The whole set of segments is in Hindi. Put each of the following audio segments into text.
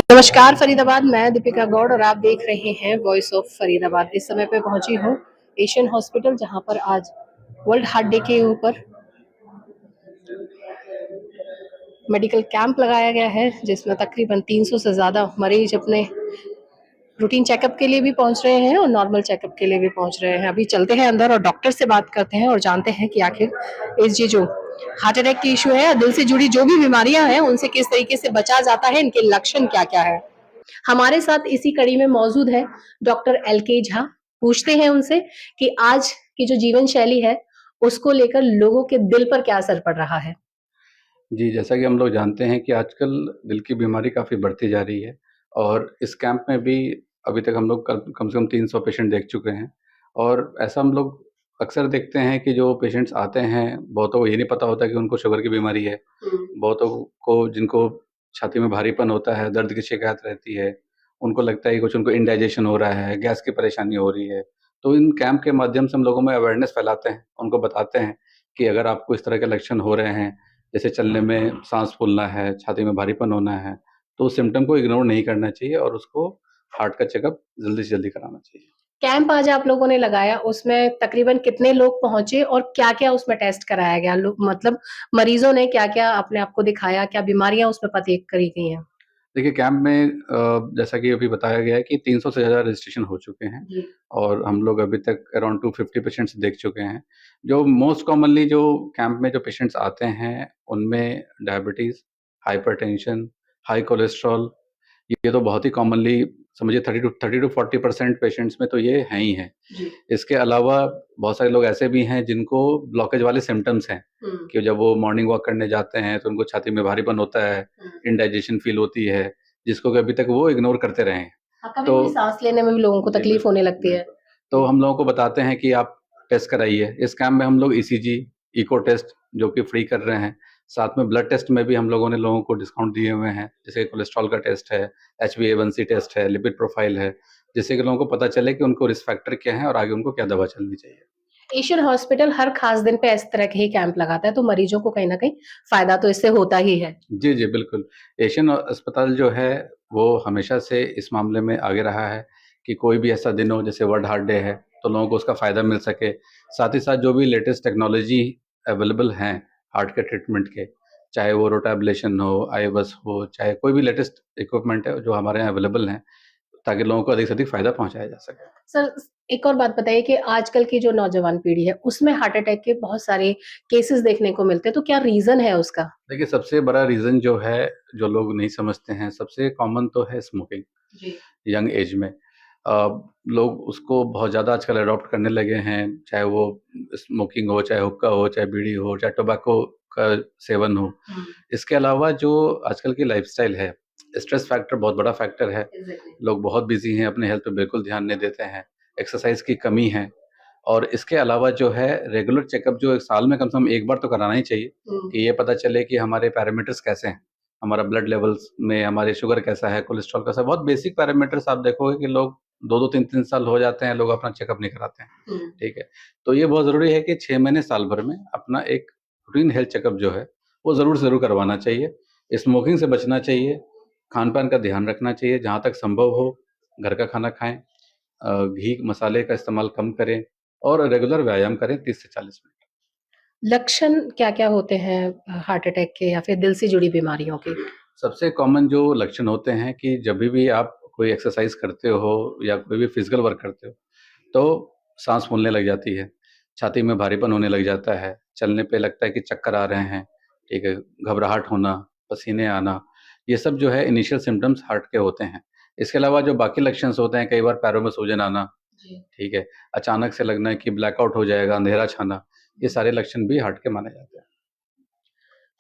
नमस्कार फरीदाबाद, मैं दीपिका गौड़ और आप देख रहे हैं वॉइस ऑफ फरीदाबाद। इस समय पे पहुंची हूँ एशियन हॉस्पिटल, जहां पर आज वर्ल्ड हार्ट डे के ऊपर मेडिकल कैंप लगाया गया है, जिसमें तकरीबन 300 से ज़्यादा मरीज अपने रूटीन चेकअप के लिए भी पहुंच रहे हैं और नॉर्मल चेकअप के लिए भी पहुंच रहे हैं। अभी चलते हैं अंदर और डॉक्टर से बात करते हैं और जानते हैं कि आखिर इस ये जो हार्ट अटैक की इशू है, दिल से जुड़ी जो भी बीमारियां हैं, उनसे किस तरीके से बचा जाता है, इनके लक्षण क्या-क्या है। हमारे साथ इसी कड़ी में मौजूद है डॉक्टर एलके झा। पूछते हैं उनसे कि आज की जो जीवन शैली है, उसको लेकर लोगों के दिल पर क्या असर पड़ रहा है। जी, जैसा कि हम लोग जानते हैं कि आजकल दिल की बीमारी काफ़ी बढ़ती जा रही है और इस कैंप में भी अभी तक हम लोग कम से कम 300 पेशेंट देख चुके हैं और ऐसा हम लोग अक्सर देखते हैं कि जो पेशेंट्स आते हैं, बहुतों को ये नहीं पता होता कि उनको शुगर की बीमारी है। बहुतों को जिनको छाती में भारीपन होता है, दर्द की शिकायत रहती है, उनको लगता है कि कुछ उनको इंडाइजेशन हो रहा है, गैस की परेशानी हो रही है। तो इन कैंप के माध्यम से हम लोगों में अवेयरनेस फैलाते हैं, उनको बताते हैं कि अगर आपको इस तरह के लक्षण हो रहे हैं, जैसे चलने में साँस फूलना है, छाती में भारीपन होना है, तो उस सिम्पटम को इग्नोर नहीं करना चाहिए और उसको हार्ट का चेकअप जल्दी से जल्दी कराना चाहिए। कैंप आज आप लोगों ने लगाया, उसमें तकरीबन कितने लोग पहुंचे और क्या-क्या उसमें टेस्ट कराया गया? मतलब मरीजों ने क्या-क्या अपने आप को दिखाया, क्या बीमारियां उसमें पता करी गई हैं? देखिए कैंप में जैसा कि अभी बताया गया है कि 300 से ज़्यादा रजिस्ट्रेशन हो चुके हैं जी। और हम लोग अभी तक अराउंड 250 पेशेंट्स देख चुके हैं। जो मोस्ट कॉमनली जो कैंप में जो पेशेंट्स आते हैं, उनमें डायबिटीज़, हाइपरटेंशन, हाई कोलेस्ट्रॉल, ये तो बहुत ही कॉमनली समझिए 30 टू 40% पेशेंट्स में तो ये हैं ही हैं। जी। इसके अलावा बहुत सारे लोग ऐसे भी हैं जिनको ब्लॉकेज वाले सिम्पटम्स हैं कि जब वो मॉर्निंग वॉक करने जाते हैं तो उनको छाती में भारीपन होता है, इंडाइजेशन फील होती है, जिसको कि अभी तक वो इग्नोर करते रहे हैं। हाँ, कभी-कभी तो सांस लेने में भी लोगों को जी, तकलीफ बिल्कुल, होने लगती है। बिल्कुल। तो हम लोगों को बताते हैं कि आप टेस्ट कराइए। इस कैंप में हम लोग ईसीजी, इको टेस्ट जो कि फ्री कर रहे हैं। साथ में ब्लड टेस्ट में भी हम लोगों ने लोगों को डिस्काउंट दिए हुए हैं। जैसे कोलेस्ट्रॉल का टेस्ट है, HbA1c टेस्ट है, लिपिड प्रोफाइल है, जिससे कि लोगों को पता चले कि उनको रिस्क फैक्टर क्या है और आगे उनको क्या दवा चलनी चाहिए। एशियन हॉस्पिटल हर खास दिन पे इस तरह के ही कैंप लगाता है, तो मरीजों को कहीं न कहीं फ़ायदा तो इससे होता ही है। जी, जी, बिल्कुल। एशियन अस्पताल जो है, वो हमेशा से इस मामले में आगे रहा है कि कोई भी ऐसा दिन हो, जैसे वर्ल्ड हार्ट डे है, तो लोगों को उसका फ़ायदा मिल सके। साथ ही साथ जो भी लेटेस्ट टेक्नोलॉजी अवेलेबल हैं हार्ट के ट्रीटमेंट के, चाहे वो रोटाब्लेशन हो, आईवस हो, चाहे कोई भी लेटेस्ट इक्विपमेंट है, जो हमारे यहाँ अवेलेबल हैं, ताकि लोगों को अधिक से अधिक फ़ायदा पहुँचाया जा सके। सर, एक और बात बताइए कि आजकल की जो नौजवान पीढ़ी है, उसमें हार्ट अटैक के बहुत सारे केसेज़ देखने को मिलते हैं, तो क्या रीज़न है उसका? देखिए, सबसे बड़ा रीज़न जो है, जो लोग नहीं समझते हैं, सबसे कॉमन तो है स्मोकिंग, जी। यंग एज में। लोग उसको बहुत ज़्यादा आजकल अडॉप्ट करने लगे हैं, चाहे वो स्मोकिंग हो, चाहे हुक्का हो, चाहे बीड़ी हो, चाहे टोबैको का सेवन हो। हुँ। इसके अलावा जो आजकल की लाइफ़स्टाइल है, स्ट्रेस फैक्टर बहुत बड़ा फैक्टर है। एग्ज़ैक्टली। लोग बहुत बिज़ी हैं, अपने हेल्थ पे बिल्कुल ध्यान नहीं देते हैं, एक्सरसाइज़ की कमी है और इसके अलावा जो है रेगुलर चेकअप जो साल में कम से कम 1 बार तो कराना ही चाहिए हुँ। कि ये पता चले कि हमारे पैरामीटर्स कैसे हैं। हमारा ब्लड लेवल्स में हमारे शुगर कैसा है, कोलेस्ट्रॉल कैसा है, बहुत बेसिक पैरामीटर्स आप देखोगे कि लोग 2-2 3-3 साल हो जाते हैं, लोग अपना चेकअप नहीं कराते हैं, हुँ। ठीक है? तो ये बहुत ज़रूरी है कि 6 महीने साल भर में अपना एक रूटीन हेल्थ चेकअप जो है, वो ज़रूर से ज़रूर करवाना चाहिए। स्मोकिंग से बचना चाहिए, खान-पान का ध्यान रखना चाहिए, जहाँ तक संभव हो घर का खाना खाएँ, घी, मसाले का इस्तेमाल कम करें और रेगुलर व्यायाम करें 30 से 40 मिनट। लक्षण क्या-क्या होते हैं हार्ट अटैक के या फिर दिल से जुड़ी बीमारियों के? सबसे कॉमन जो लक्षण होते हैं कि जभी भी आप कोई एक्सरसाइज़ करते हो या कोई भी फिज़िकल वर्क करते हो, तो साँस फूलने लग जाती है, छाती में भारीपन होने लग जाता है, चलने पे लगता है कि चक्कर आ रहे हैं, ठीक है, घबराहट होना, पसीने आना, ये सब जो है इनिशियल सिम्पटम्स हार्ट के होते हैं। इसके अलावा जो बाकी लक्षण्स होते हैं, कई बार पैरों में सूजन आना, जी। ठीक है, अचानक से लगना है कि ब्लैकआउट हो जाएगा, अंधेरा छाना, ये सारे लक्षण भी हार्ट के माने जाते हैं।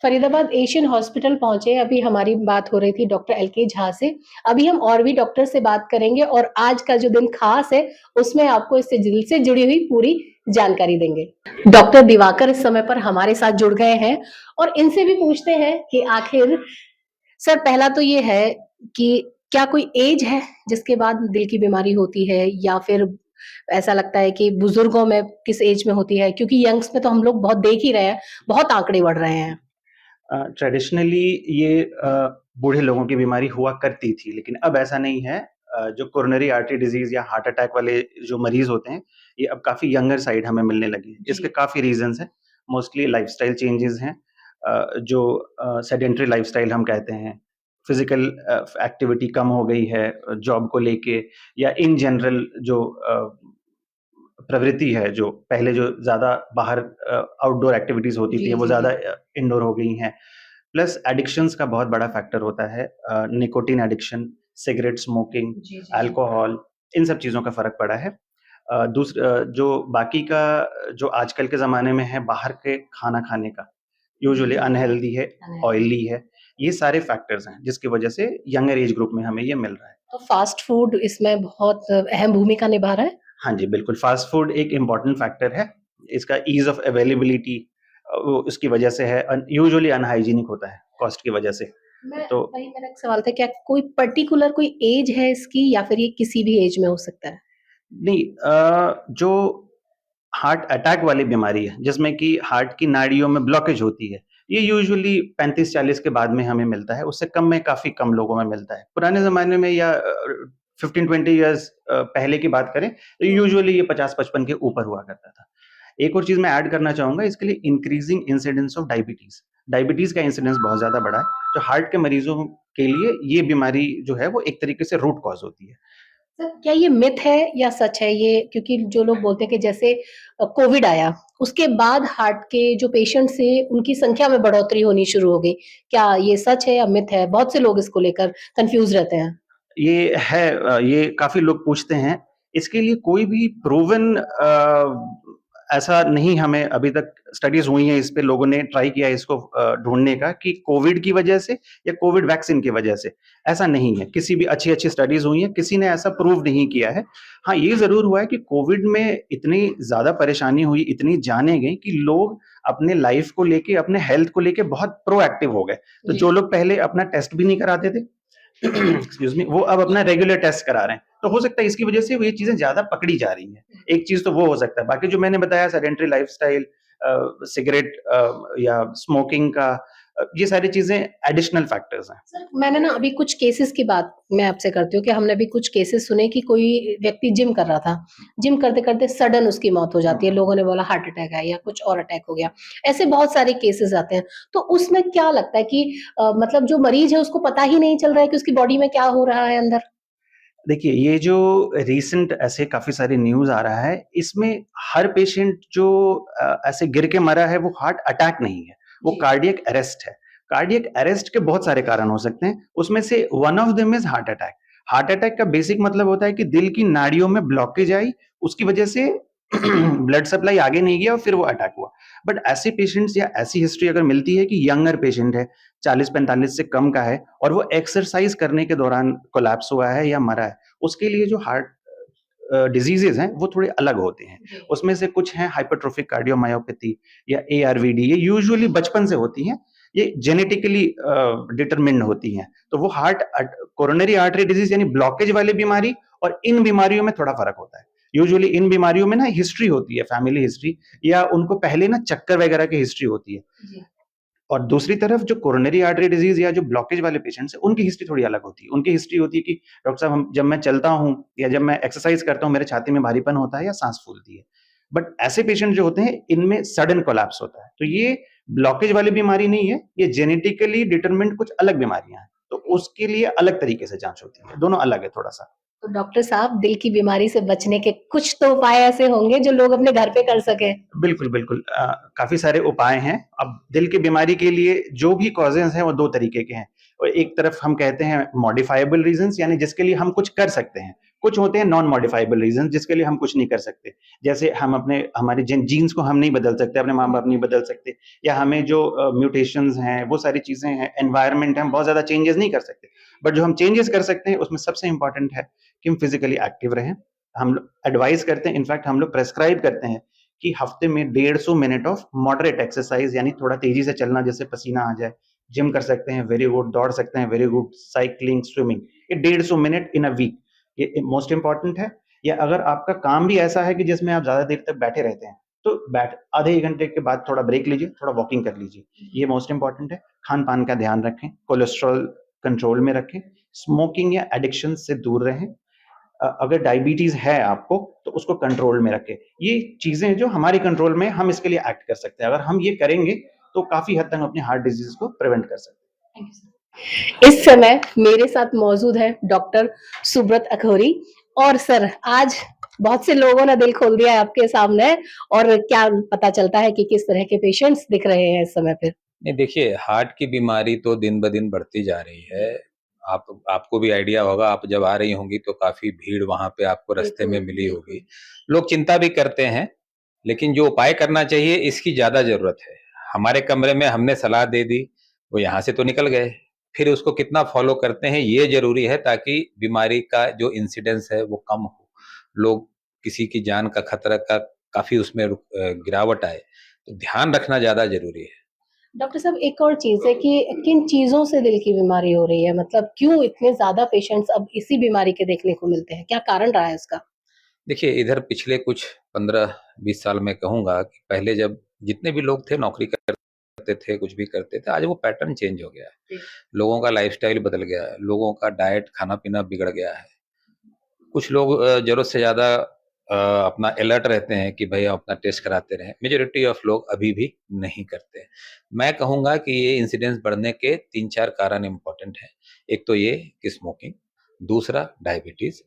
फरीदाबाद एशियन हॉस्पिटल पहुँचे, अभी हमारी बात हो रही थी डॉक्टर एलके झा से। अभी हम और भी डॉक्टर से बात करेंगे और आज का जो दिन खास है, उसमें आपको इससे दिल से जुड़ी हुई पूरी जानकारी देंगे। डॉक्टर दिवाकर इस समय पर हमारे साथ जुड़ गए हैं और इनसे भी पूछते हैं कि आखिर सर, पहला तो ये है कि क्या कोई ऐज है जिसके बाद दिल की बीमारी होती है या फिर ऐसा लगता है कि बुजुर्गों में किस ऐज में होती है? क्योंकि यंग्स में तो हम लोग बहुत देख ही रहे हैं, बहुत आंकड़े बढ़ रहे हैं। ट्रेडिशनली ये बूढ़े लोगों की बीमारी हुआ करती थी, लेकिन अब ऐसा नहीं है। जो कोरोनरी आर्टरी डिजीज या हार्ट अटैक वाले जो मरीज होते हैं, ये अब काफी यंगर साइड हमें मिलने लगे हैं। इसके काफी रीजंस हैं। मोस्टली लाइफस्टाइल चेंजेस हैं, जो सेडेंटरी लाइफस्टाइल हम कहते हैं, फिजिकल एक्टिविटी कम हो गई है जॉब को लेके, या इन जनरल जो प्रवृत्ति है, जो पहले जो ज्यादा बाहर आउटडोर एक्टिविटीज होती थी, वो ज्यादा इंडोर हो गई हैं। प्लस एडिक्शंस का बहुत बड़ा फैक्टर होता है, nicotine addiction, cigarette smoking, alcohol, इन सब चीज़ों का फ़र्क पड़ा है। जो बाकी का जो आजकल के ज़माने में है बाहर के खाना खाने का, यूजुअली अनहेल्दी है, ऑयली है, ये सारे फैक्टर्स हैं जिसकी वजह से यंगर एज ग्रुप में हमें ये मिल रहा है। तो फास्ट फूड इसमें बहुत अहम भूमिका निभा रहा है? हाँ जी, बिल्कुल, फास्ट फूड एक इम्पॉर्टेंट फैक्टर है। इसका ईज़ ऑफ अवेलेबिलिटी वो उसकी वजह से है, यूजुअली अनहाइजीनिक होता है कॉस्ट की वजह से। तो वही मेरा एक सवाल था, क्या कोई पर्टिकुलर कोई एज है इसकी या फिर ये किसी भी एज में हो सकता है? नहीं, जो हार्ट अटैक वाली बीमारी है, जिसमें कि हार्ट की नाड़ियों में ब्लॉकेज होती है, ये यूजुअली 35-40 के बाद में हमें मिलता है। उससे कम में काफ़ी कम लोगों में मिलता है। पुराने ज़माने में या 15-20 इयर्स पहले की बात करें, तो यूजुअली ये 50-55 के ऊपर हुआ करता था। एक और चीज़ मैं ऐड करना चाहूँगा इसके लिए, increasing incidence of diabetes. Diabetes का इंसिडेंस बहुत ज़्यादा बढ़ा है, जो हार्ट के मरीज़ों के लिए ये बीमारी जो है वो एक तरीके से रूट कॉज़ होती है। सर, क्या ये मिथ है या सच है ये? क्योंकि जो लोग बोलते हैं कि जैसे कोविड आया, उसके बाद हार्ट के जो पेशेंट्स थे, उनकी संख्या में बढ़ोतरी होनी शुरू हो गई। क्या ये सच है या मिथ है? बहुत से लोग इसको लेकर कन्फ्यूज़ रहते हैं। ये है, ये काफ़ी लोग पूछते हैं। इसके लिए कोई भी प्रूवन ऐसा नहीं, हमें अभी तक स्टडीज़ हुई हैं इस पे, लोगों ने ट्राई किया है इसको ढूँढने का कि कोविड की वजह से या कोविड वैक्सीन की वजह से। ऐसा नहीं है, किसी भी अच्छी-अच्छी स्टडीज़ हुई हैं, किसी ने ऐसा प्रूव नहीं किया है। हाँ, ये ज़रूर हुआ है कि कोविड में इतनी ज़्यादा परेशानी हुई, इतनी जानें गईं कि लोग अपने लाइफ़ को लेके, अपने हेल्थ को लेके बहुत प्रोएक्टिव हो गए। तो जो लोग पहले अपना टेस्ट भी नहीं कराते थे, एक्सक्यूज मी, वो अब अपना रेगुलर टेस्ट करा रहे हैं। तो हो सकता है इसकी वजह से ये चीजें ज्यादा पकड़ी जा रही हैं। एक चीज तो वो हो सकता है। बाकी जो मैंने बताया, सेडेंटरी लाइफस्टाइल, सिगरेट या स्मोकिंग का, ये सारी चीजें एडिशनल फैक्टर्स हैं। सर, मैंने ना अभी कुछ केसेस की बात मैं आपसे करती हूँ कि हमने अभी कुछ केसेस सुने कि कोई व्यक्ति जिम कर रहा था। जिम करते-करते सडन उसकी मौत हो जाती है। लोगों ने बोला हार्ट अटैक है या कुछ और अटैक हो गया। ऐसे बहुत सारे केसेस आते हैं। तो उसमें क्या लगता है कि मतलब जो मरीज़ है उसको पता ही नहीं चल रहा है कि उसकी बॉडी में क्या हो रहा है अंदर? देखिए, ये जो रिसेंट ऐसे काफ़ी सारे न्यूज़ आ रहा है, इसमें हर पेशेंट जो ऐसे गिर के मरा है, वो हार्ट अटैक नहीं है, वो कार्डियक अरेस्ट है। कार्डियक अरेस्ट के बहुत सारे कारण हो सकते हैं, उसमें से one of them is heart attack. Heart attack का बेसिक मतलब होता है कि दिल की नाड़ियों में ब्लॉकेज आई, उसकी वजह से ब्लड सप्लाई आगे नहीं गया और फिर वो अटैक हुआ। बट ऐसे पेशेंट्स या ऐसी हिस्ट्री अगर मिलती है कि यंगर पेशेंट है, 40-45 से कम का है और वो एक्सरसाइज करने के दौरान कोलैप्स हुआ है या मरा है, उसके लिए जो हार्ट डिजीजेज हैं वो थोड़े अलग होते हैं। उसमें से कुछ हैं हाइपरट्रोफिक कार्डियोमायोपैथी या एआरवीडी, ये यूजुअली बचपन से होती हैं, ये जेनेटिकली डिटरमिन्ड होती हैं। तो वो कोरोनरी आर्टरी डिजीज यानी ब्लॉकेज वाली बीमारी और इन बीमारियों में थोड़ा फर्क होता है। यूजुअली इन बीमारियों में ना हिस्ट्री होती है, फैमिली हिस्ट्री, या उनको पहले ना चक्कर वगैरह की हिस्ट्री होती है। और दूसरी तरफ जो कोरोनरी आर्टरी डिजीज या जो ब्लॉकेज वाले पेशेंट्स हैं, उनकी हिस्ट्री थोड़ी अलग होती है। उनकी हिस्ट्री होती है कि डॉक्टर साहब, जब मैं चलता हूँ या जब मैं एक्सरसाइज करता हूँ, मेरे छाती में भारीपन होता है या सांस फूलती है। बट ऐसे पेशेंट जो होते हैं, इनमें सडन कोलैप्स होता है। तो ये ब्लॉकेज वाली बीमारी नहीं है, ये जेनेटिकली डिटरमिन्ड कुछ अलग बीमारियां हैं। तो उसके लिए अलग तरीके से जांच होती है, दोनों अलग है थोड़ा सा। तो डॉक्टर साहब, दिल की बीमारी से बचने के कुछ तो उपाय ऐसे होंगे जो लोग अपने घर पे कर सकें? बिल्कुल, बिल्कुल। काफ़ी सारे उपाय हैं। अब दिल की बीमारी के लिए जो भी कॉजेज़ हैं, वो 2 तरीके के हैं। और एक तरफ हम कहते हैं मॉडिफाइबल रीज़न्स, यानी जिसके लिए हम कुछ कर सकते हैं। कुछ होते हैं नॉन मॉडिफाइबल रीज़न्स, जिसके लिए हम कुछ नहीं कर सकते। जैसे हम हमारे जीन्स को हम नहीं बदल सकते, अपने माँ-बाप नहीं बदल सकते, या हमें जो म्यूटेशंस हैं, वो सारी चीज़ें हैं, एनवायरनमेंट है, हम बहुत ज़्यादा चेंजेज़ नहीं कर सकते। बट जो हम चेंजेज़ कर सकते हैं, उसमें सबसे इम्पोर्टेंट है कि हम फिज़िकली एक्टिव रहें। हम लोग एडवाइस करते हैं, इनफैक्ट हम लोग प्रेस्क्राइब करते हैं कि हफ्ते में 150 मिनट ऑफ मॉडरेट एक्सरसाइज, यानी थोड़ा तेजी से चलना जिससे पसीना आ जाए, जिम कर सकते हैं, वेरी गुड, दौड़ सकते हैं, वेरी गुड, साइकिलिंग, स्विमिंग, ये 150 मिनट इन अ वीक, ये मोस्ट इंपॉर्टेंट है। या अगर आपका काम भी ऐसा है कि जिसमें आप ज्यादा देर तक बैठे रहते हैं, तो आधे 1 घंटे के बाद थोड़ा ब्रेक लीजिए, थोड़ा वॉकिंग कर लीजिए, ये मोस्ट इंपॉर्टेंट है। खान पान का ध्यान रखें, कोलेस्ट्रॉल कंट्रोल में रखें, स्मोकिंग या एडिक्शन से दूर रहें। अगर डायबिटीज है आपको तो उसको कंट्रोल में रखें। ये चीजें जो हमारे कंट्रोल में, हम इसके लिए एक्ट कर सकते हैं। अगर हम ये करेंगे तो काफी हद तक अपने हार्ट डिजीज को प्रिवेंट कर सकते हैं। इस समय मेरे साथ मौजूद है डॉक्टर सुब्रत अखौरी। और सर, आज बहुत से लोगों ने दिल खोल दिया है आपके सामने, और क्या पता चलता है कि किस तरह के पेशेंट्स दिख रहे हैं इस समय पे? नहीं, देखिए, हार्ट की बीमारी तो दिन ब दिन बढ़ती जा रही है। आपको भी आइडिया होगा, आप जब आ रही होंगी तो काफ़ी भीड़ वहाँ पे आपको रास्ते में बिल्कुल, मिली बिल्कुल। होगी। लोग चिंता भी करते हैं, लेकिन जो उपाय करना चाहिए इसकी ज़्यादा ज़रूरत है। हमारे कमरे में हमने सलाह दे दी, वो यहाँ से तो निकल गए, फिर उसको कितना फ़ॉलो करते हैं ये ज़रूरी है, ताकि बीमारी का जो इंसिडेंस है वो कम हो। लोग किसी की जान का खतरा का काफ़ी उसमें गिरावट आए, तो ध्यान रखना ज़्यादा ज़रूरी है। डॉक्टर साहब, एक और चीज़ है कि किन चीज़ों से दिल की बीमारी हो रही है? मतलब क्यों इतने ज़्यादा पेशेंट्स अब इसी बीमारी के देखने को मिलते हैं? क्या कारण रहा है इसका? देखिए, इधर पिछले कुछ 15-20 साल मैं कहूँगा कि पहले जब जितने भी लोग थे नौकरी करते थे, कुछ भी करते थे, आज वो पैटर्न चेंज हो गया है। जी। लोगों का लाइफ़स्टाइल बदल गया है, लोगों का डाइट, खाना-पीना बिगड़ गया है। कुछ लोग ज़रूरत से ज़्यादा अपना अलर्ट रहते हैं कि भई हम अपना टेस्ट कराते रहें। मेजॉरिटी ऑफ लोग अभी भी नहीं करते। मैं कहूँगा कि ये इंसिडेंस बढ़ने के 3-4 कारण इम्पोर्टेंट हैं। एक तो ये कि स्मोकिंग, दूसरा डायबिटीज़।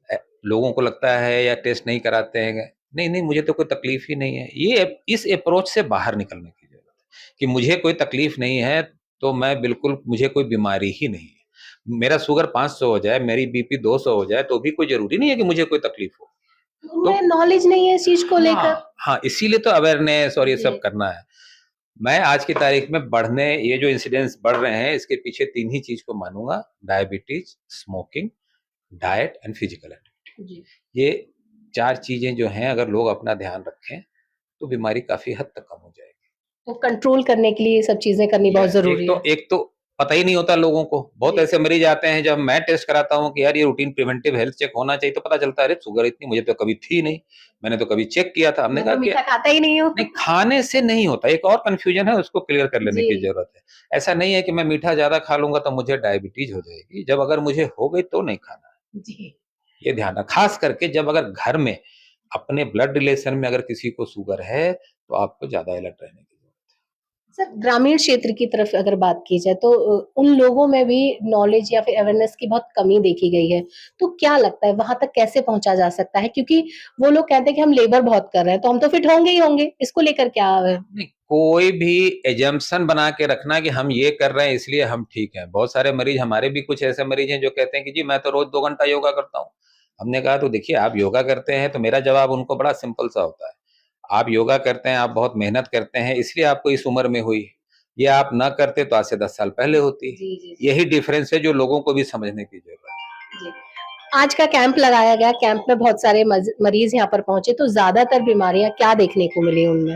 लोगों को लगता है या टेस्ट नहीं कराते हैं, नहीं, नहीं मुझे तो कोई तकलीफ ही नहीं है। इस अप्रोच से बाहर निकलने की ज़रूरत है कि मुझे कोई तकलीफ नहीं है, तो मैं बिल्कुल मुझे कोई बीमारी ही नहीं है। मेरा शुगर 500 हो जाए, मेरी बीपी 200 हो जाए, तो भी कोई ज़रूरी नहीं है कि मुझे कोई तकलीफ हो। तो उनमें नॉलेज नहीं है इस चीज़ को लेकर। हाँ, हाँ, इसीलिए तो अवेयरनेस और ये जी। सब करना है। मैं आज की तारीख में ये जो इंसिडेंट्स बढ़ रहे हैं, इसके पीछे 3 ही चीज़ को मानूँगा, diabetes, smoking, diet and physical activity. जी। ये 4 चीज़ें जो हैं, अगर लोग अपना ध्यान रखें, तो बीमारी काफ़ी हद तक कम हो जाएगी। तो कंट्रोल करने के लिए ये सब चीज़ें करनी बहुत ज़रूरी है। एक तो पता ही नहीं होता लोगों को। बहुत जी। ऐसे मरीज़ आते हैं, जब मैं टेस्ट कराता हूँ कि यार ये रूटीन प्रिवेंटिव हेल्थ चेक होना चाहिए, तो पता चलता है अरे शुगर इतनी मुझे तो कभी थी नहीं। मैंने तो कभी चेक किया था। हमने मैं कहा तो कि मीठा खाता ही नहीं हूँ। नहीं, खाने से नहीं होता। एक और कन्फ्यूज़न है, उसको क्लियर कर लेने जी। की ज़रूरत है। ऐसा नहीं है कि मैं मीठा ज़्यादा खा लूँगा तो मुझे डायबिटीज़ हो जाएगी। जब अगर मुझे हो गई तो नहीं खाना है। जी। ये ध्यान ख़ास करके जब अगर घर में अपने ब्लड रिलेशन में अगर किसी को शुगर है, तो आपको ज़्यादा अलर्ट रहने की ज़रूरत सर, ग्रामीण क्षेत्र की तरफ अगर बात की जाए तो उन लोगों में भी नॉलेज या फिर अवेयरनेस की बहुत कमी देखी गई है। तो क्या लगता है वहाँ तक कैसे पहुँचा जा सकता है? क्योंकि वो लोग कहते हैं कि हम लेबर बहुत कर रहे हैं, तो हम तो फिट होंगे ही होंगे। इसको लेकर क्या है? नहीं, कोई भी असम्पशन बना के रखना कि हम ये कर रहे हैं इसलिए हम ठीक हैं। बहुत सारे मरीज़, हमारे भी कुछ ऐसे मरीज़ हैं जो कहते हैं कि जी मैं तो रोज़ 2 घंटा योगा करता हूँ। हमने कहा तो देखिए, आप योगा करते हैं, तो मेरा जवाब उनको बड़ा सिंपल सा होता है। आप योगा करते हैं, आप बहुत मेहनत करते हैं, इसलिए आपको इस उम्र में हुई। ये आप ना करते तो आज से 10 साल पहले होती। जी, जी, जी। यही डिफरेंस है जो लोगों को भी समझने की ज़रूरत है। जी। आज का कैंप लगाया गया, कैंप में बहुत सारे मरीज़ यहाँ पर पहुँचे, तो ज़्यादातर बीमारियाँ क्या देखने को मिली उनमें?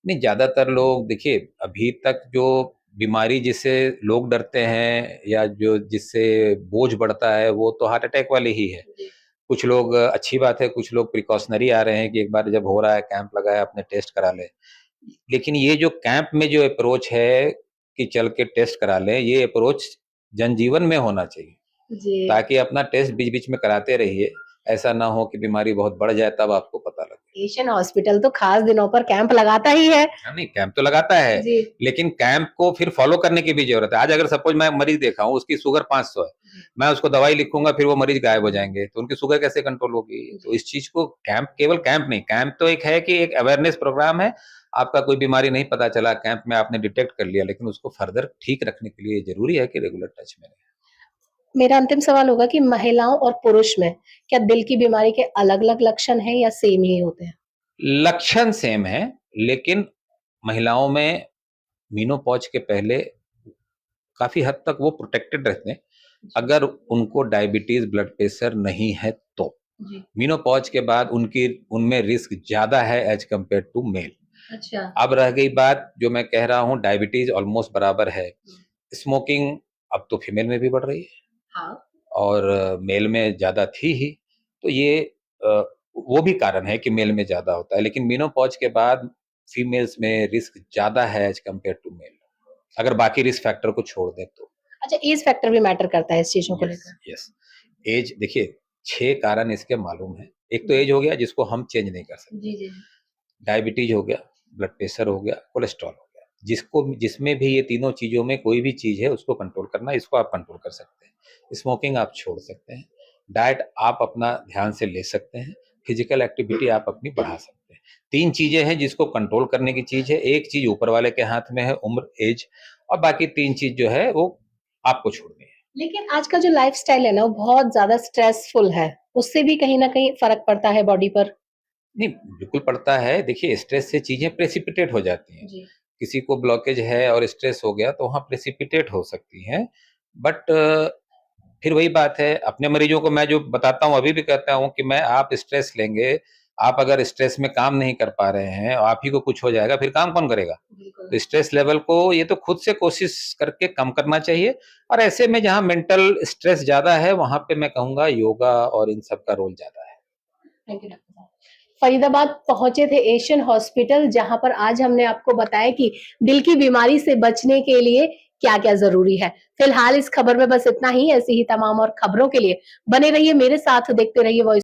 नहीं, ज़्यादातर लोग देखिए, अभी तक जो बीमारी जिससे लोग डरते हैं या जो जिससे बोझ बढ़ता है, वो तो हार्ट अटैक वाली ही है। जी। कुछ लोग, अच्छी बात है, कुछ लोग प्रिकॉशनरी आ रहे हैं कि एक बार जब हो रहा है, कैंप लगाया, अपने टेस्ट करा लें। लेकिन ये जो कैंप में जो अप्रोच है कि चल के टेस्ट करा लें, ये अप्रोच जनजीवन में होना चाहिए, जी। ताकि अपना टेस्ट बीच-बीच में कराते रहिए। ऐसा ना हो कि बीमारी बहुत बढ़ जाए, तब आपको पता लगे। एशियन हॉस्पिटल तो खास दिनों पर कैंप लगाता ही है। हाँ, नहीं, कैंप तो लगाता है, जी। लेकिन कैंप को फिर फॉलो करने की भी ज़रूरत है। आज अगर सपोज़ मैं मरीज़ देखा हूँ, उसकी शुगर 500 है, मैं उसको दवाई लिखूँगा, फिर वो मरीज़ गायब हो जाएँगे, तो उनकी शुगर कैसे कंट्रोल होगी? तो जी। इस चीज़ को कैंप, केवल कैंप नहीं, कैंप तो एक है कि एक अवेयरनेस प्रोग्राम है। आपका कोई बीमारी नहीं पता चला, कैंप में आपने डिटेक्ट कर लिया, लेकिन उसको फर्दर ठीक रखने के लिए ज़रूरी है कि रेगुलर टच में रहें। मेरा अंतिम सवाल होगा कि महिलाओं और पुरुष में क्या दिल की बीमारी के अलग-अलग लक्षण हैं या सेम ही होते हैं? लक्षण सेम है, लेकिन महिलाओं में मेनोपॉज़ के पहले काफ़ी हद तक वो प्रोटेक्टेड रहते हैं, अगर उनको डायबिटीज़, ब्लड प्रेशर नहीं है तो। जी। मेनोपॉज़ के बाद उनमें रिस्क ज़्यादा है एज़ कम्पेयर टू मेल। अच्छा। अब रह गई बात, जो मैं कह रहा हूँ, डायबिटीज़ ऑलमोस्ट बराबर है। स्मोकिंग अब तो फीमेल में भी बढ़ रही है हाँ। और मेल में ज़्यादा थी ही। तो ये वो भी कारण है कि मेल में ज्यादा होता है, लेकिन मेनोपॉज के बाद फीमेल्स में रिस्क ज्यादा है एज कम्पेयर टू मेल, अगर बाकी रिस्क फैक्टर को छोड़ दें तो। अच्छा, एज फैक्टर भी मैटर करता है इस चीजों को यस, लेकर। यस। एज देखिए 6 कारण इसके मालूम है। एक तो एज हो गया जिसको हम चेंज नहीं कर सकते। जी जी। डायबिटीज हो गया, ब्लड प्रेशर हो गया, कोलेस्ट्रॉल हो गया। जिसमें भी ये तीनों चीज़ों में कोई भी चीज़ है उसको कंट्रोल करना, इसको आप कंट्रोल कर सकते हैं। स्मोकिंग आप छोड़ सकते हैं। डाइट आप अपना ध्यान से ले सकते हैं। फिजिकल एक्टिविटी आप अपनी बढ़ा सकते हैं। 3 चीज़ें हैं जिसको कंट्रोल करने की चीज़ है। एक चीज़ ऊपर वाले के हाथ में है, उम्र, एज, और बाकी 3 चीज़ जो है वो आपको छोड़नी है। लेकिन आज का जो लाइफस्टाइल है ना, वो बहुत ज्यादा स्ट्रेसफुल है, उससे भी कहीं ना कहीं फर्क पड़ता है बॉडी पर। नहीं, बिल्कुल पड़ता है। देखिए स्ट्रेस से चीज़ें प्रेसिपिटेट हो जाती हैं। जी। किसी को ब्लॉकेज है और स्ट्रेस हो गया तो वहाँ प्रेसिपिटेट हो सकती हैं। बट फिर वही बात है, अपने मरीजों को मैं जो बताता हूँ अभी भी कहता हूँ कि मैं आप स्ट्रेस लेंगे, आप अगर स्ट्रेस में काम नहीं कर पा रहे हैं और आप ही को कुछ हो जाएगा, फिर काम कौन करेगा? बिल्कुल। तो स्ट्रेस लेवल को ये तो खुद से कोशिश करके कम करना चाहिए, और ऐसे में जहाँ मेंटल स्ट्रेस ज़्यादा है, वहाँ पे मैं कहूँगा योगा और इन सब का रोल ज़्यादा है। थैंक यू डॉक्टर साहब। फरीदाबाद पहुंचे थे एशियन हॉस्पिटल, जहां पर आज हमने आपको बताया कि दिल की बीमारी से बचने के लिए क्या क्या जरूरी है। फिलहाल इस खबर में बस इतना ही। ऐसी ही तमाम और खबरों के लिए बने रहिए मेरे साथ, देखते रहिए वॉइस